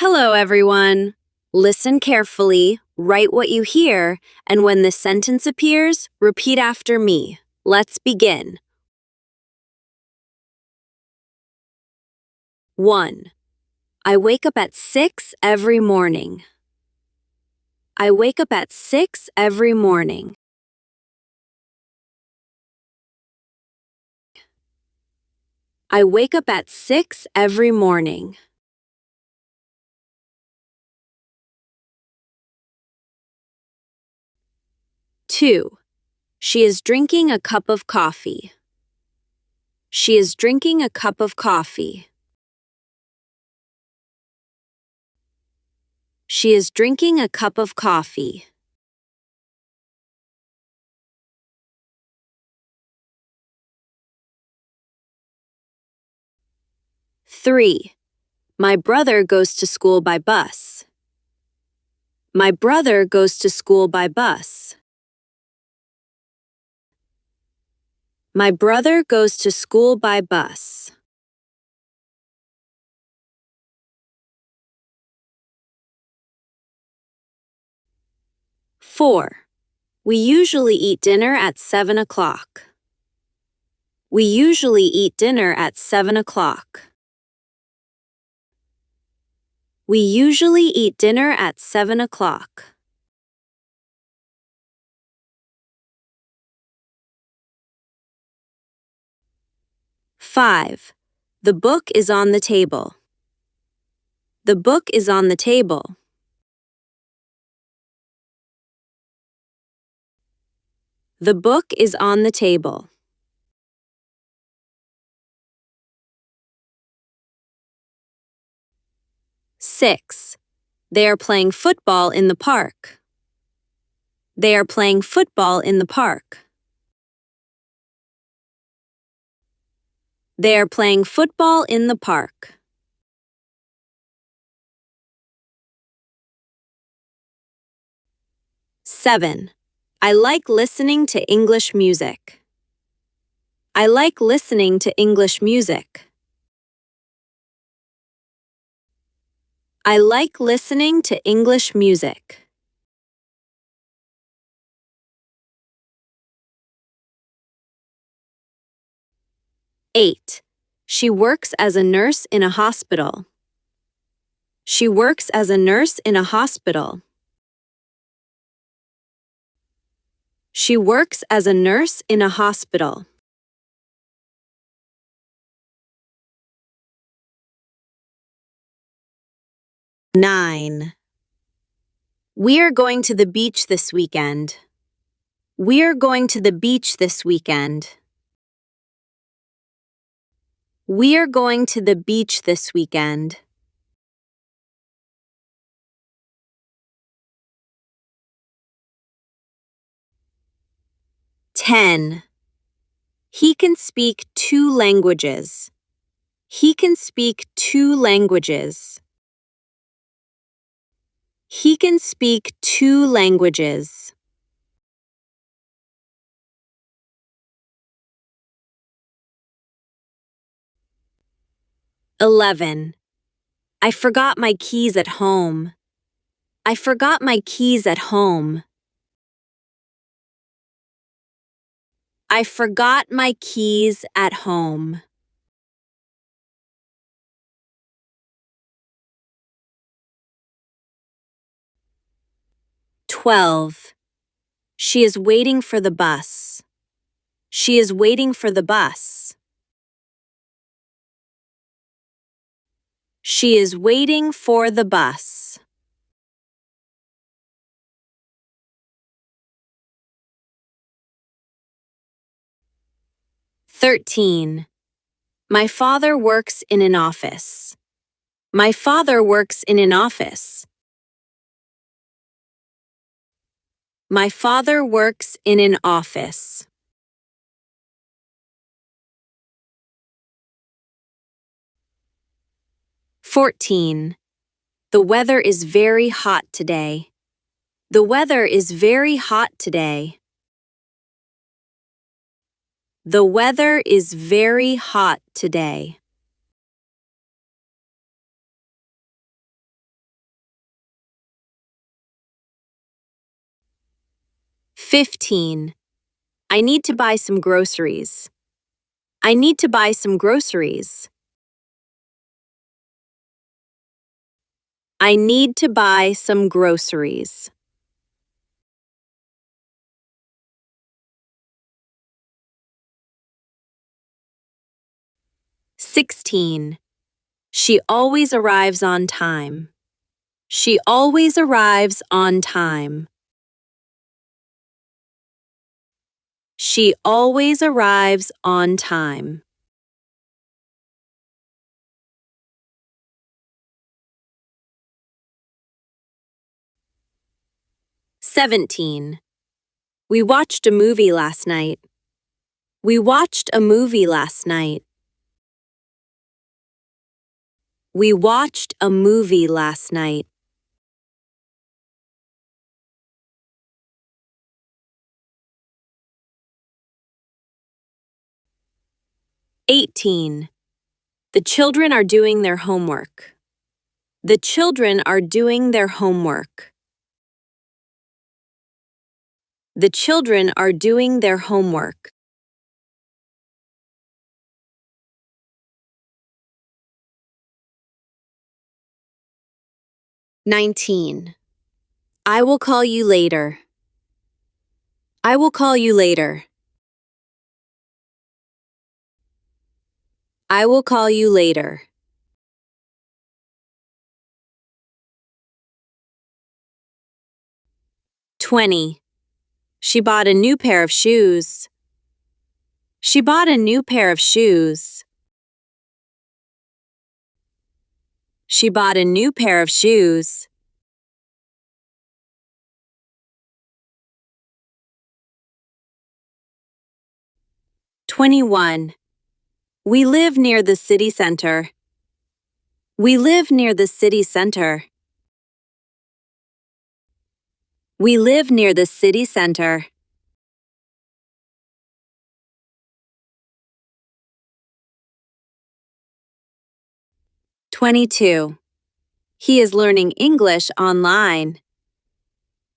Hello, everyone. Listen carefully, write what you hear, and when the sentence appears, repeat after me. Let's begin. 1. I wake up at 6 every morning. I wake up at 6 every morning. I wake up at 6 every morning. 2. She is drinking a cup of coffee. She is drinking a cup of coffee. She is drinking a cup of coffee. 3. My brother goes to school by bus. My brother goes to school by bus. My brother goes to school by bus. 4. We usually eat dinner at 7 o'clock. We usually eat dinner at 7 o'clock. We usually eat dinner at 7 o'clock. 5. The book is on the table. The book is on the table. The book is on the table. 6. They are playing football in the park. They are playing football in the park. They are playing football in the park. 7. I like listening to English music. I like listening to English music. I like listening to English music. 8. She works as a nurse in a hospital. She works as a nurse in a hospital. She works as a nurse in a hospital. 9. We are going to the beach this weekend. We are going to the beach this weekend. We are going to the beach this weekend. 10. He can speak 2 languages. He can speak 2 languages. He can speak 2 languages. 11. I forgot my keys at home. I forgot my keys at home. I forgot my keys at home. 12. She is waiting for the bus. She is waiting for the bus. She is waiting for the bus. 13. My father works in an office. My father works in an office. My father works in an office. 14. The weather is very hot today. The weather is very hot today. The weather is very hot today. 15. I need to buy some groceries. I need to buy some groceries. I need to buy some groceries. 16. She always arrives on time. She always arrives on time. She always arrives on time. 17. We watched a movie last night. We watched a movie last night. We watched a movie last night. 18. The children are doing their homework. The children are doing their homework. The children are doing their homework. 19. I will call you later. I will call you later. I will call you later. 20. She bought a new pair of shoes. She bought a new pair of shoes. She bought a new pair of shoes. 21. We live near the city center. We live near the city center. We live near the city center. 22. He is learning English online.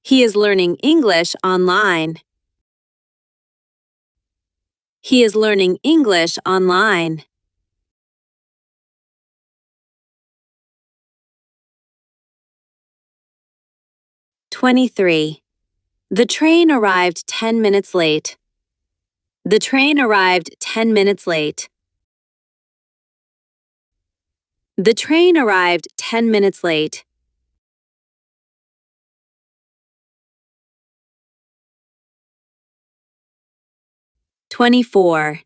He is learning English online. He is learning English online. 23. The train arrived 10 minutes late. The train arrived 10 minutes late. The train arrived 10 minutes late. 24.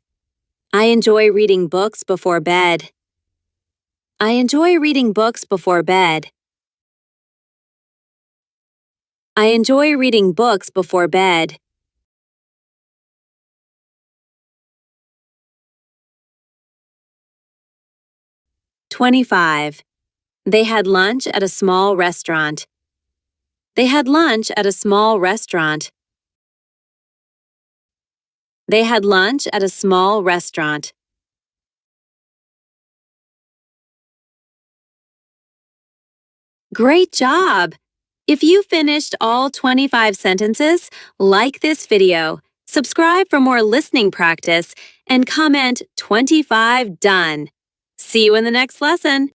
I enjoy reading books before bed. I enjoy reading books before bed. I enjoy reading books before bed. 25. They had lunch at a small restaurant. They had lunch at a small restaurant. They had lunch at a small restaurant. Great job! If you finished all 25 sentences, like this video, subscribe for more listening practice, and comment 25 done. See you in the next lesson.